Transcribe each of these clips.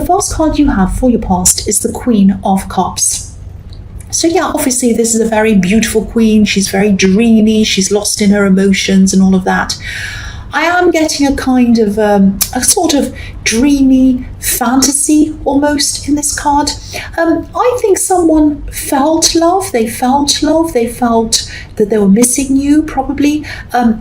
first card you have for your past is the Queen of Cups. So yeah, obviously this is a very beautiful queen. She's very dreamy. She's lost in her emotions and all of that. I am getting a kind of a sort of dreamy fantasy almost in this card. I think someone felt love. They felt that they were missing you, probably.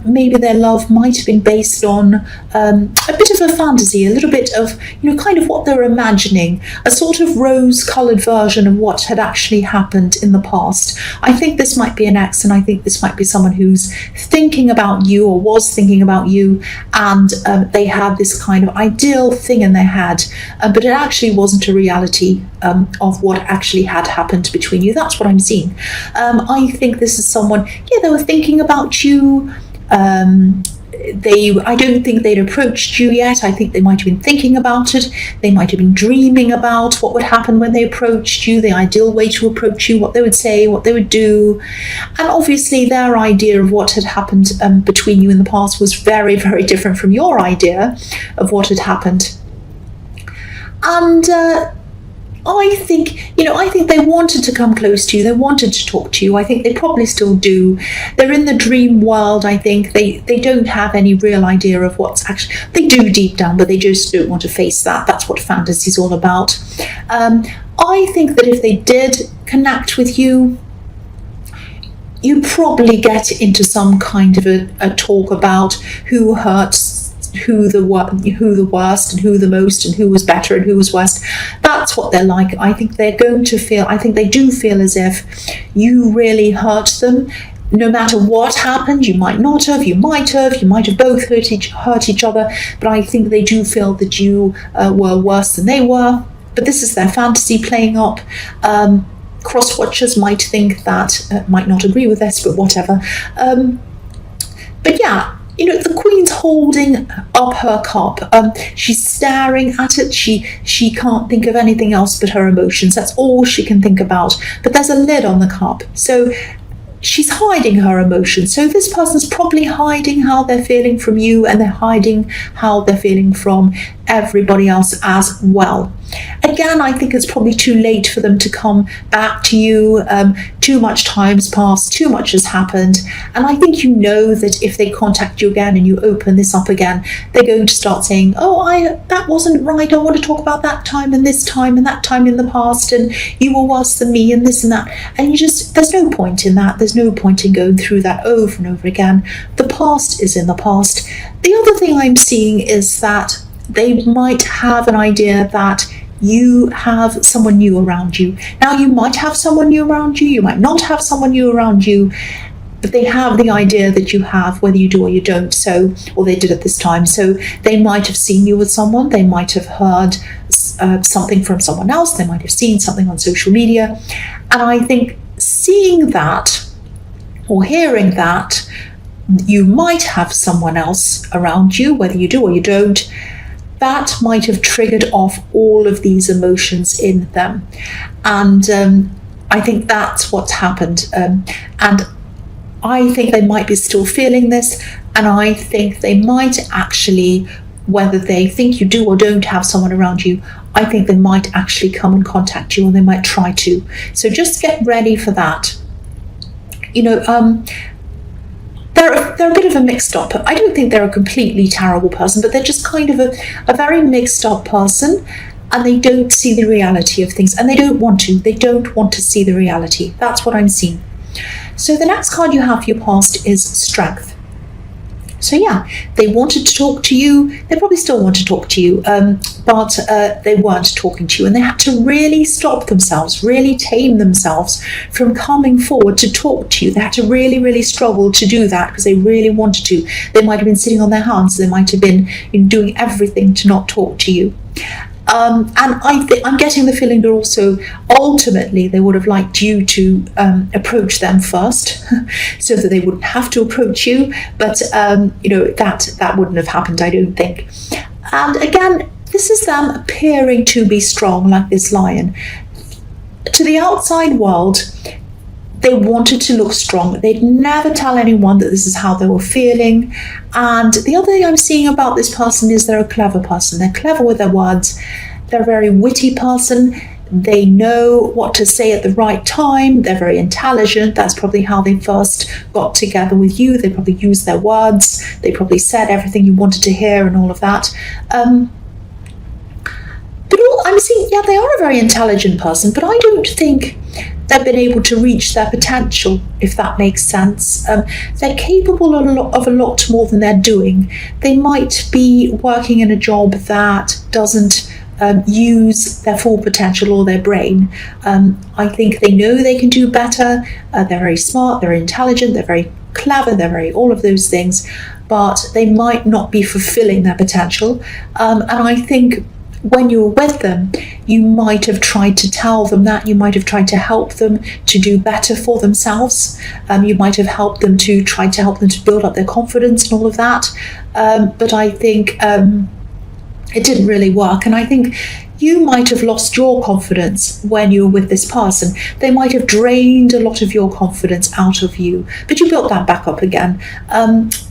Maybe their love might have been based on a bit of a fantasy, a little bit of, kind of what they were imagining, a sort of rose-coloured version of what had actually happened in the past. I think this might be an ex, and I think this might be someone who's thinking about you or was thinking about you, and they had this kind of ideal thing in their head, but it actually wasn't a reality of what actually had happened between you. That's what I'm seeing. I think this is someone, they were thinking about you. I don't think they'd approached you yet. I think they might have been thinking about it. They might have been dreaming about what would happen when they approached you, the ideal way to approach you, what they would say, what they would do. And obviously their idea of what had happened between you in the past was very, very different from your idea of what had happened. And I think they wanted to come close to you. They wanted to talk to you. I think they probably still do. They're in the dream world. I think they don't have any real idea of what's actually, they do deep down, but they just don't want to face that. That's what fantasy is all about. I think that if they did connect with you, you probably get into some kind of a talk about who hurts who the worst and who the most and who was better and who was worst. That's what they're like. I think they do feel as if you really hurt them. No matter what happened, you might not have, you might have both hurt each other, but I think they do feel that you were worse than they were. But this is their fantasy playing up. Cross-watchers might think that, might not agree with this, but whatever. But yeah, the Queen's holding up her cup. She's staring at it. She can't think of anything else but her emotions. That's all she can think about. But there's a lid on the cup. So she's hiding her emotions. So this person's probably hiding how they're feeling from you, and they're hiding how they're feeling from everybody else as well. Again, I think it's probably too late for them to come back to you. Too much time's passed, too much has happened, and I think that if they contact you again and you open this up again, they're going to start saying, that wasn't right, I want to talk about that time and this time and that time in the past, and you were worse than me and this and that, and there's no point in that. There's no point in going through that over and over again. The past is in the past. The other thing I'm seeing is that they might have an idea that you have someone new around you. Now, you might have someone new around you, you might not have someone new around you, but they have the idea that you have, whether you do or you don't, or they did at this time. So they might have seen you with someone, they might have heard something from someone else, they might have seen something on social media. And I think seeing that or hearing that you might have someone else around you, whether you do or you don't, that might have triggered off all of these emotions in them. And I think that's what's happened. And I think they might be still feeling this, and I think they might actually, whether they think you do or don't have someone around you, I think they might actually come and contact you, and they might try to. So just get ready for that. They're a bit of a mixed up. I don't think they're a completely terrible person, but they're just kind of a very mixed up person, and they don't see the reality of things, and they don't want to. They don't want to see the reality. That's what I'm seeing. So the next card you have for your past is Strength. So yeah, they wanted to talk to you. They probably still want to talk to you, but they weren't talking to you, and they had to really stop themselves, really tame themselves from coming forward to talk to you. They had to really, really struggle to do that because they really wanted to. They might have been sitting on their hands. They might have been doing everything to not talk to you. And I'm getting the feeling that also ultimately they would have liked you to approach them first so that they wouldn't have to approach you, but that wouldn't have happened, I don't think. And again, this is them appearing to be strong, like this lion. To the outside world, they wanted to look strong. They'd never tell anyone that this is how they were feeling. And the other thing I'm seeing about this person is they're a clever person. They're clever with their words. They're a very witty person. They know what to say at the right time. They're very intelligent. That's probably how they first got together with you. They probably used their words. They probably said everything you wanted to hear and all of that. But I'm seeing, yeah, they are a very intelligent person, but I don't think they've been able to reach their potential, if that makes sense. They're capable of a lot more than they're doing. They might be working in a job that doesn't use their full potential or their brain. I think they know they can do better. They're very smart, they're intelligent, they're very clever, they're very all of those things, but they might not be fulfilling their potential. And I think when you're with them, you might have tried to tell them that. You might have tried to help them to do better for themselves. You might have helped them to try to help them to build up their confidence and all of that. But I think it didn't really work. And I think you might have lost your confidence when you were with this person. They might have drained a lot of your confidence out of you, but you built that back up again.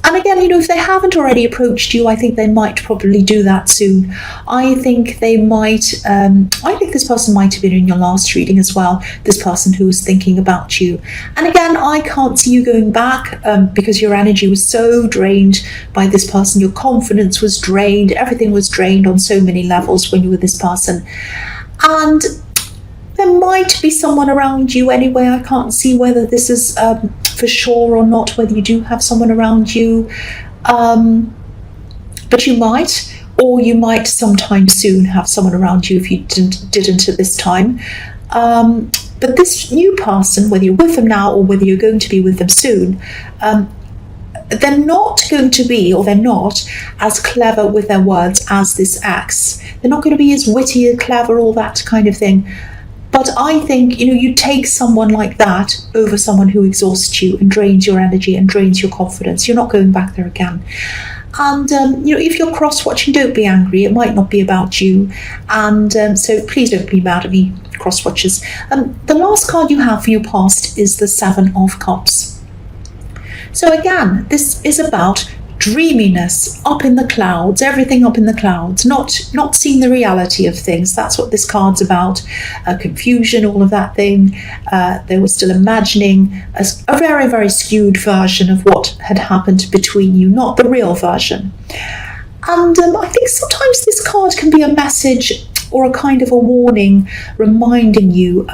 And again, if they haven't already approached you, I think they might probably do that soon. I think they might, I think this person might have been in your last reading as well, this person who was thinking about you. And again, I can't see you going back because your energy was so drained by this person. Your confidence was drained. Everything was drained on so many levels when you were with this person. And there might be someone around you anyway. I can't see whether this is for sure or not, whether you do have someone around you. But you might, or you might sometime soon have someone around you if you didn't at this time. But this new person, whether you're with them now or whether you're going to be with them soon, they're not going to be, or they're not as clever with their words as this ex. They're not going to be as witty and clever, all that kind of thing. But I think, you take someone like that over someone who exhausts you and drains your energy and drains your confidence. You're not going back there again. And, if you're cross-watching, don't be angry. It might not be about you. And so please don't be mad at me, cross-watchers. The last card you have for your past is the Seven of Cups. So again, this is about dreaminess, up in the clouds, everything up in the clouds, not seeing the reality of things. That's what this card's about. Confusion, all of that thing. They were still imagining a very, very skewed version of what had happened between you, not the real version. And I think sometimes this card can be a message or a kind of a warning, reminding you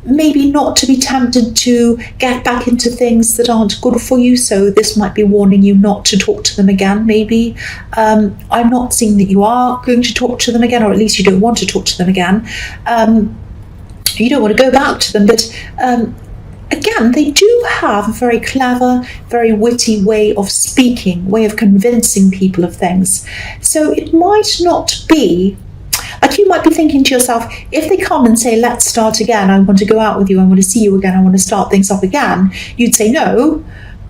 maybe not to be tempted to get back into things that aren't good for you. So this might be warning you not to talk to them again, maybe. I'm not saying that you are going to talk to them again, or at least you don't want to talk to them again. You don't want to go back to them, but again, they do have a very clever, very witty way of speaking, way of convincing people of things. So it might not be, like, you might be thinking to yourself, if they come and say, let's start again, I want to go out with you, I want to see you again, I want to start things up again, you'd say no,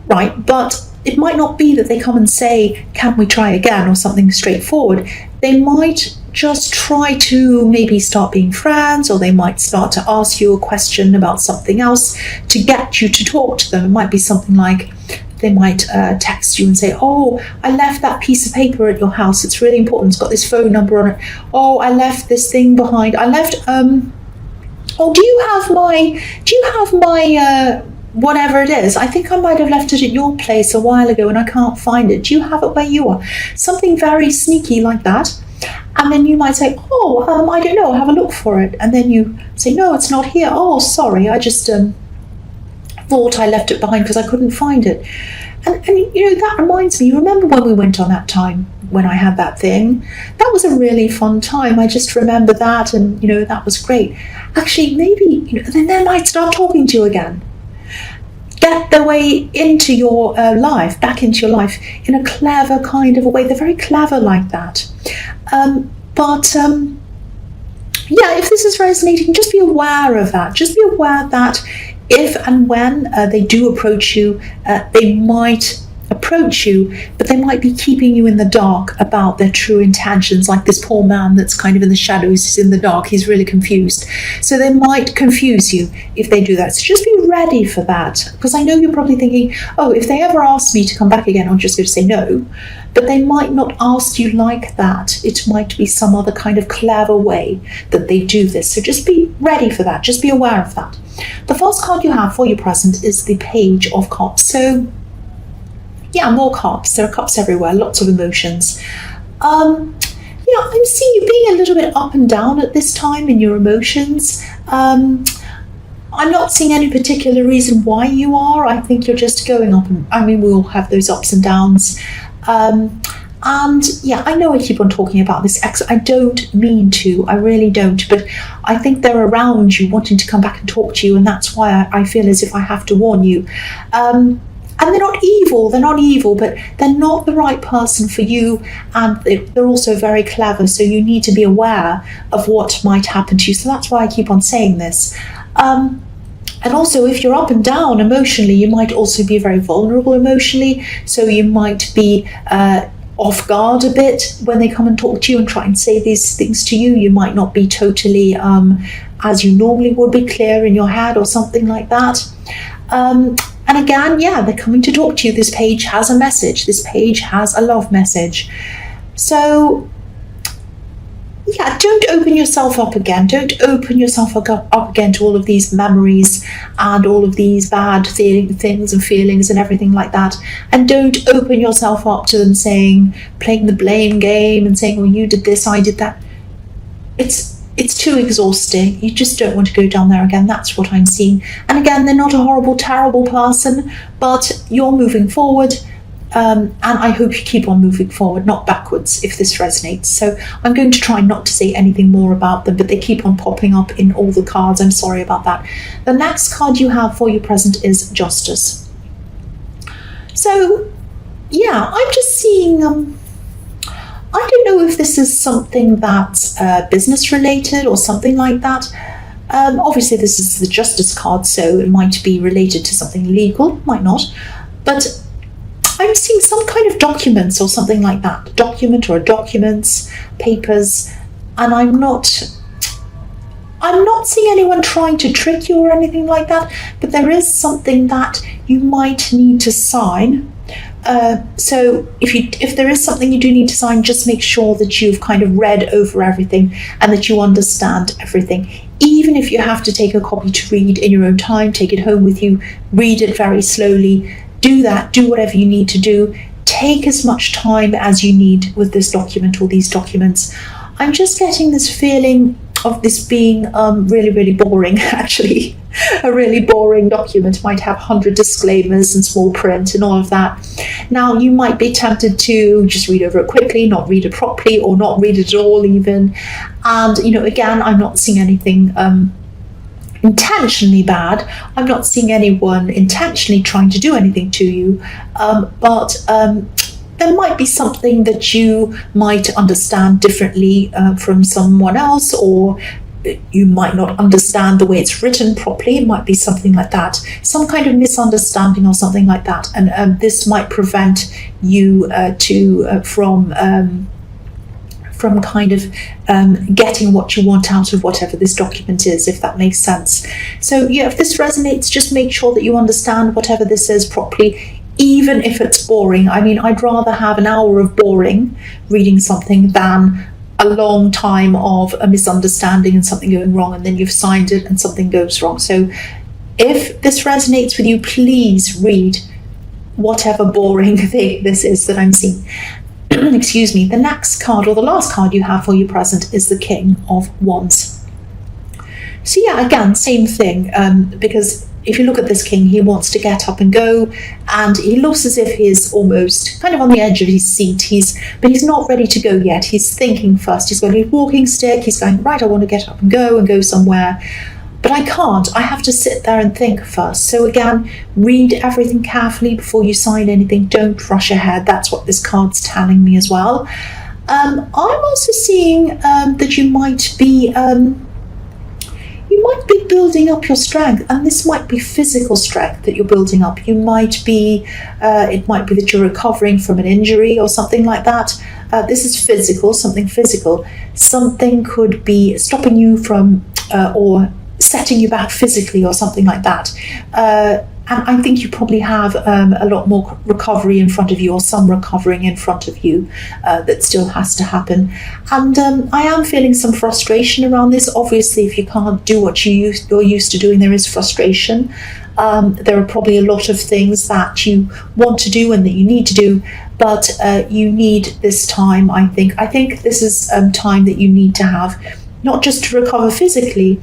right? But it might not be that they come and say, can we try again, or something straightforward. They might just try to maybe start being friends, or they might start to ask you a question about something else to get you to talk to them. It might be something like, they might text you and say, oh, I left that piece of paper at your house, it's really important, it's got this phone number on it. Oh, I left this thing behind. I left, oh, do you have my whatever it is? I think I might have left it at your place a while ago and I can't find it. Do you have it where you are? Something very sneaky like that. And then you might say, oh, I don't know, I'll have a look for it. And then you say, no, it's not here. Oh, sorry, I just thought I left it behind because I couldn't find it. And that reminds me, you remember when we went on that time when I had that thing? That was a really fun time. I just remember that, and that was great. Actually, maybe then they might start talking to you again, get their way into your life, back into your life in a clever kind of a way. They're very clever like that. Yeah, if this is resonating, just be aware of that. Just be aware that if and when they do approach you, they might approach you, but they might be keeping you in the dark about their true intentions, like this poor man that's kind of in the shadows, he's in the dark, he's really confused. So they might confuse you if they do that. So just be ready for that, because I know you're probably thinking, oh, if they ever ask me to come back again, I'm just going to say no. But they might not ask you like that. It might be some other kind of clever way that they do this. So just be ready for that. Just be aware of that. The first card you have for your present is the Page of Cups. So yeah, more cups. There are cups everywhere, lots of emotions. I'm seeing you being a little bit up and down at this time in your emotions. I'm not seeing any particular reason why you are. I think you're just going up. We all have those ups and downs. And yeah, I know I keep on talking about this ex. I don't mean to. I really don't. But I think they're around you wanting to come back and talk to you. And that's why I feel as if I have to warn you. And they're not evil, but they're not the right person for you, and they're also very clever, so you need to be aware of what might happen to you. So that's why I keep on saying this. And also, if you're up and down emotionally, you might also be very vulnerable emotionally, so you might be off guard a bit when they come and talk to you and try and say these things to you. You might not be totally, as you normally would be, clear in your head or something like that. And again, yeah, they're coming to talk to you. This page has a message. This page has a love message. So, yeah, don't open yourself up again. Don't open yourself up again to all of these memories and all of these bad things and feelings and everything like that. And don't open yourself up to them playing the blame game and saying, well, you did this, I did that. It's too exhausting. You just don't want to go down there again. That's what I'm seeing. And again, they're not a horrible, terrible person, but you're moving forward. And I hope you keep on moving forward, not backwards, if this resonates. So I'm going to try not to say anything more about them, but they keep on popping up in all the cards. I'm sorry about that. The next card you have for your present is Justice. So, yeah, I'm just seeing... I don't know if this is something that's business related or something like that. Obviously, this is the Justice card, so it might be related to something legal, might not. But I'm seeing some kind of documents or something like that. Document or documents, papers, and I'm not seeing anyone trying to trick you or anything like that, but there is something that you might need to sign. So if there is something you do need to sign, just make sure that you've kind of read over everything and that you understand everything. Even if you have to take a copy to read in your own time, take it home with you, read it very slowly, do that, do whatever you need to do. Take as much time as you need with this document or these documents. I'm just getting this feeling of this being really, really boring, actually. A really boring document might have 100 disclaimers and small print and all of that. Now, you might be tempted to just read over it quickly, not read it properly, or not read it at all even. And, again, I'm not seeing anything intentionally bad. I'm not seeing anyone intentionally trying to do anything to you. But there might be something that you might understand differently from someone else, or you might not understand the way it's written properly. It might be something like that, some kind of misunderstanding or something like that, and this might prevent you from kind of getting what you want out of whatever this document is, if that makes sense. So yeah, if this resonates, just make sure that you understand whatever this is properly, even if it's boring. I mean, I'd rather have an hour of boring reading something than a long time of a misunderstanding and something going wrong, and then you've signed it and something goes wrong. So if this resonates with you, please read whatever boring thing this is that I'm seeing. Excuse me. The next card, or the last card you have for your present, is the King of Wands. So yeah, again, same thing, because if you look at this king, he wants to get up and go, and he looks as if he's almost kind of on the edge of his seat. But he's not ready to go yet. He's thinking first. He's got a walking stick. He's going, right, I want to get up and go somewhere. But I can't. I have to sit there and think first. So again, read everything carefully before you sign anything. Don't rush ahead. That's what this card's telling me as well. I'm also seeing that you might be... you might be building up your strength, and this might be physical strength that you're building up. You might be, it might be that you're recovering from an injury or something like that. This is physical, something physical. Something could be stopping you from, or setting you back physically or something like that. And I think you probably have a lot more recovery in front of you, or some recovering in front of you that still has to happen. And I am feeling some frustration around this. Obviously, if you can't do what you're used to doing, there is frustration. There are probably a lot of things that you want to do and that you need to do, but you need this time, I think. I think this is time that you need to have, not just to recover physically,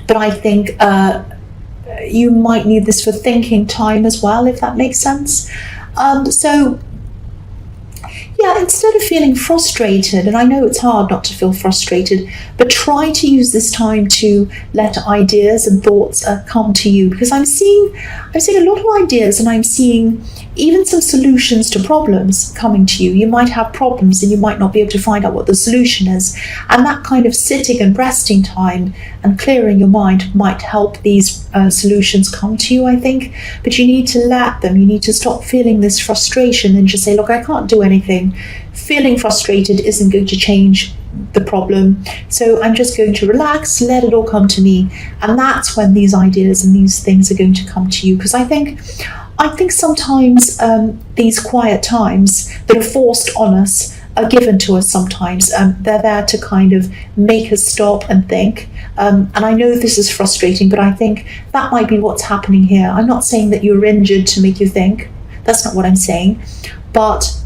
but I think you might need this for thinking time as well, if that makes sense. So yeah, instead of feeling frustrated, and I know it's hard not to feel frustrated, but try to use this time to let ideas and thoughts come to you, because I'm seeing a lot of ideas, and I'm seeing even some solutions to problems coming to you. You might have problems and you might not be able to find out what the solution is, and that kind of sitting and resting time and clearing your mind might help these solutions come to you, I think. But you need to let them, you need to stop feeling this frustration and just say, look, I can't do anything. Feeling frustrated isn't going to change the problem, so I'm just going to relax, let it all come to me, and that's when these ideas and these things are going to come to you. Because I think sometimes these quiet times that are forced on us are given to us sometimes. They're there to kind of make us stop and think. And I know this is frustrating, but I think that might be what's happening here. I'm not saying that you're injured to make you think. That's not what I'm saying. But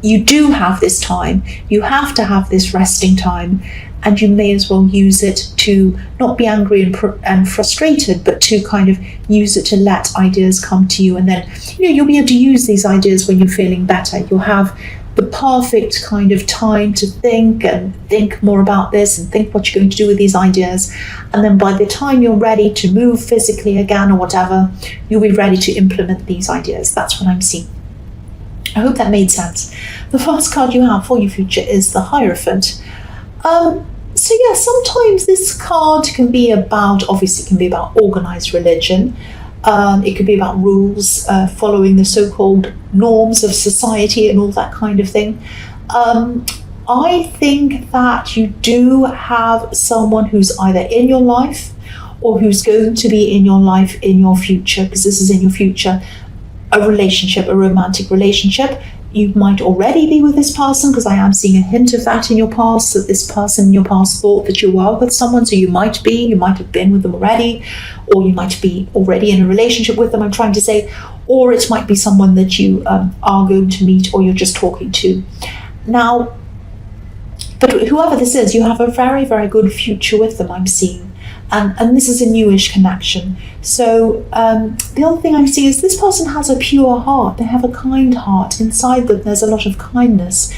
you do have this time. You have to have this resting time, and you may as well use it to not be angry and frustrated, but to kind of use it to let ideas come to you. And then, you'll be able to use these ideas when you're feeling better. You'll have the perfect kind of time to think and think more about this and think what you're going to do with these ideas. And then by the time you're ready to move physically again or whatever, you'll be ready to implement these ideas. That's what I'm seeing. I hope that made sense. The first card you have for your future is the Hierophant. So yeah, sometimes this card can be about, obviously it can be about organized religion. It could be about rules, following the so-called norms of society and all that kind of thing. I think that you do have someone who's either in your life or who's going to be in your life in your future, because this is in your future, a relationship, a romantic relationship. You might already be with this person, because I am seeing a hint of that in your past, that this person in your past thought that you were with someone, so you might have been with them already, or you might be already in a relationship with them, I'm trying to say, or it might be someone that you are going to meet, or you're just talking to. Now, but whoever this is, you have a very, very good future with them, I'm seeing. And this is a newish connection. So the other thing I'm seeing is this person has a pure heart. They have a kind heart. Inside them, there's a lot of kindness.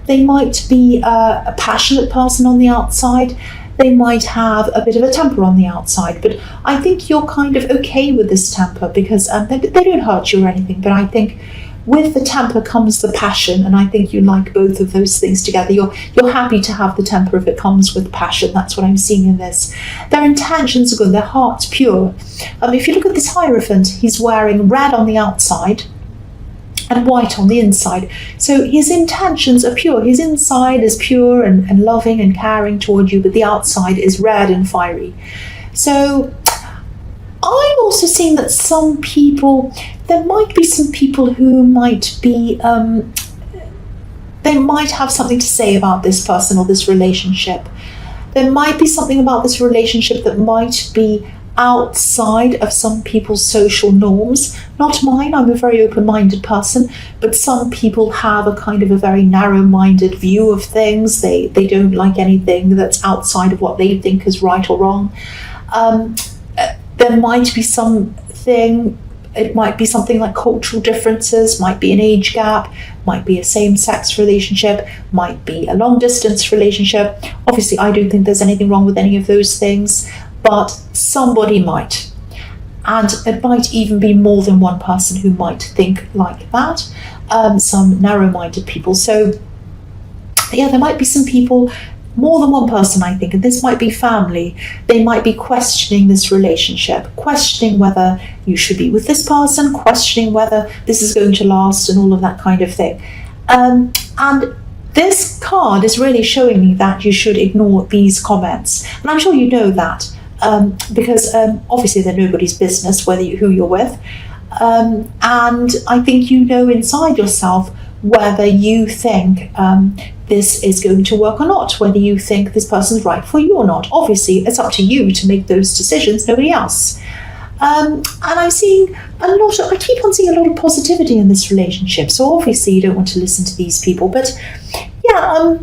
They might be a passionate person on the outside. They might have a bit of a temper on the outside. But I think you're kind of okay with this temper, because they don't hurt you or anything. But I think with the temper comes the passion, and I think you like both of those things together. You're happy to have the temper if it comes with passion. That's what I'm seeing in this. Their intentions are good. Their heart's pure. If you look at this Hierophant, he's wearing red on the outside and white on the inside. So his intentions are pure. His inside is pure and loving and caring toward you, but the outside is red and fiery. So I'm also seeing that there might be some people who might be, they might have something to say about this person or this relationship. There might be something about this relationship that might be outside of some people's social norms. Not mine, I'm a very open-minded person, but some people have a kind of a very narrow-minded view of things. They don't like anything that's outside of what they think is right or wrong. There might be something, it might be something like cultural differences, might be an age gap, might be a same-sex relationship, might be a long-distance relationship. Obviously, I don't think there's anything wrong with any of those things, but somebody might. And it might even be more than one person who might think like that, some narrow-minded people. So yeah, there might be some people more than one person, I think, and this might be family. They might be questioning this relationship, questioning whether you should be with this person, questioning whether this is going to last, and all of that kind of thing. And this card is really showing me that you should ignore these comments. And I'm sure you know that, because obviously they're nobody's business who you're with. And I think you know inside yourself whether you think this is going to work or not, whether you think this person's right for you or not. Obviously, it's up to you to make those decisions, nobody else. And I'm seeing I keep on seeing a lot of positivity in this relationship. So obviously you don't want to listen to these people. But yeah,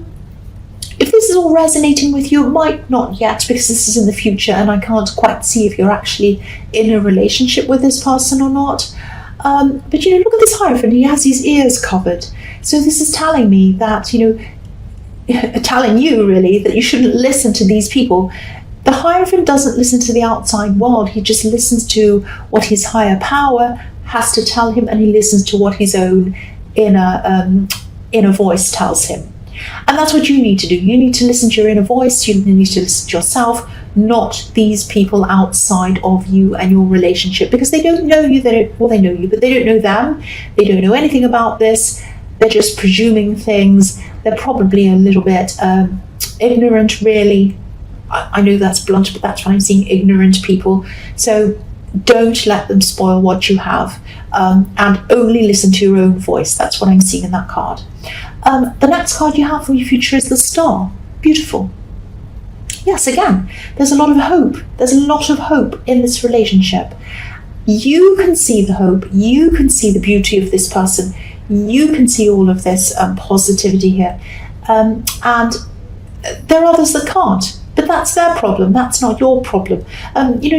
if this is all resonating with you, it might not yet, because this is in the future and I can't quite see if you're actually in a relationship with this person or not. But look at this Hierophant. He has his ears covered. So this is telling me that, telling you really that you shouldn't listen to these people. The Hierophant doesn't listen to the outside world. He just listens to what his higher power has to tell him, and he listens to what his own inner voice tells him. And that's what you need to do. You need to listen to your inner voice. You need to listen to yourself, not these people outside of you and your relationship, because they don't know you. They know you, but they don't know them. They don't know anything about this. They're just presuming things. They're probably a little bit ignorant, really. I know that's blunt, but that's what I'm seeing, ignorant people. So don't let them spoil what you have, and only listen to your own voice. That's what I'm seeing in that card. The next card you have for your future is the Star. Beautiful. Yes, again, there's a lot of hope. There's a lot of hope in this relationship. You can see the hope. You can see the beauty of this person. You can see all of this positivity here. And there are others that can't. But that's their problem. That's not your problem.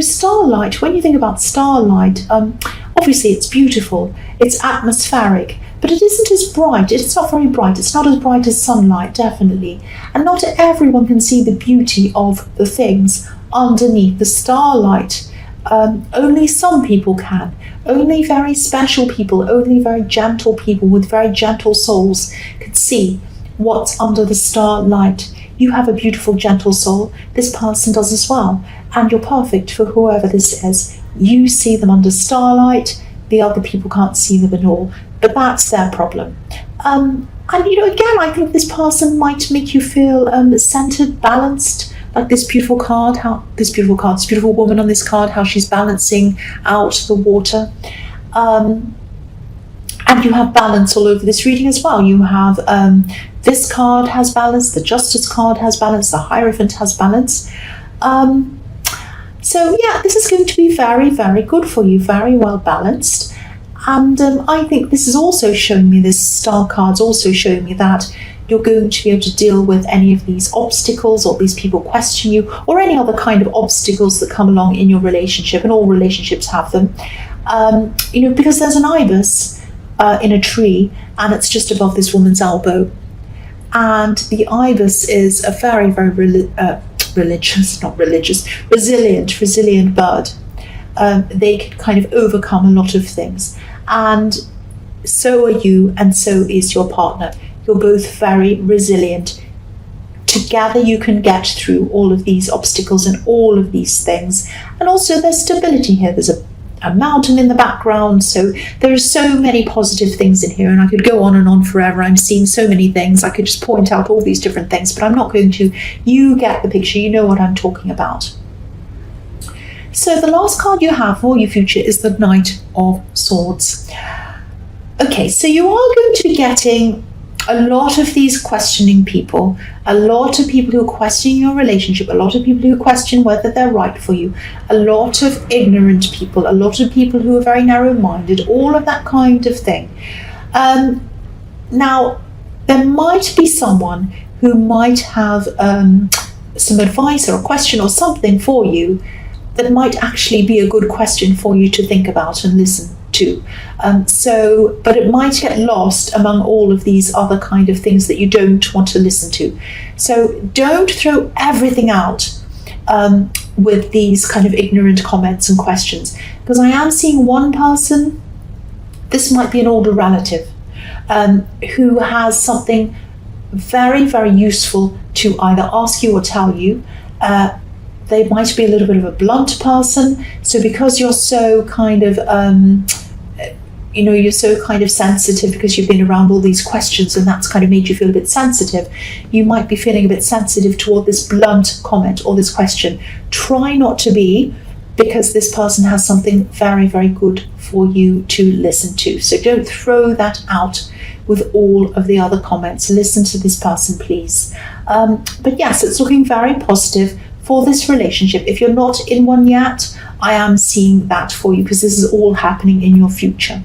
Starlight, when you think about starlight, obviously it's beautiful. It's atmospheric. But it isn't as bright. It's not very bright. It's not as bright as sunlight, definitely. And not everyone can see the beauty of the things underneath the starlight. Only some people can. Only very special people, only very gentle people with very gentle souls can see what's under the starlight. You have a beautiful, gentle soul. This person does as well. And you're perfect for whoever this is. You see them under starlight. The other people can't see them at all. But that's their problem. And again, I think this person might make you feel centered, balanced, like this beautiful woman on this card, how she's balancing out the water. And you have balance all over this reading as well. You have this card has balance, the Justice card has balance, the Hierophant has balance. So yeah, this is going to be very, very good for you, very well balanced. And I think this is also showing me, this Star card's also showing me that you're going to be able to deal with any of these obstacles, or these people question you, or any other kind of obstacles that come along in your relationship, and all relationships have them. Because there's an ibis in a tree, and it's just above this woman's elbow. And the ibis is a very, very resilient bird. They can kind of overcome a lot of things. And so are you, and so is your partner. You're both very resilient. Together you can get through all of these obstacles and all of these things. And also there's stability here. There's a mountain in the background. So there are so many positive things in here, and I could go on and on forever. I'm seeing so many things. I could just point out all these different things, but I'm not going to. You get the picture. You know what I'm talking about. So the last card you have for your future is the Knight of Swords. Okay, so you are going to be getting a lot of these questioning people, a lot of people who are questioning your relationship, a lot of people who question whether they're right for you, a lot of ignorant people, a lot of people who are very narrow-minded, all of that kind of thing. Now, there might be someone who might have some advice or a question or something for you that might actually be a good question for you to think about and listen to. But it might get lost among all of these other kind of things that you don't want to listen to. So don't throw everything out with these kind of ignorant comments and questions, because I am seeing one person, this might be an older relative, who has something very, very useful to either ask you or tell you. They might be a little bit of a blunt person. So because you're so kind of, you're so kind of sensitive because you've been around all these questions and that's kind of made you feel a bit sensitive, you might be feeling a bit sensitive toward this blunt comment or this question. Try not to be, because this person has something very, very good for you to listen to. So don't throw that out with all of the other comments. Listen to this person, please. But yes, it's looking very positive for this relationship. If you're not in one yet, I am seeing that for you, because this is all happening in your future.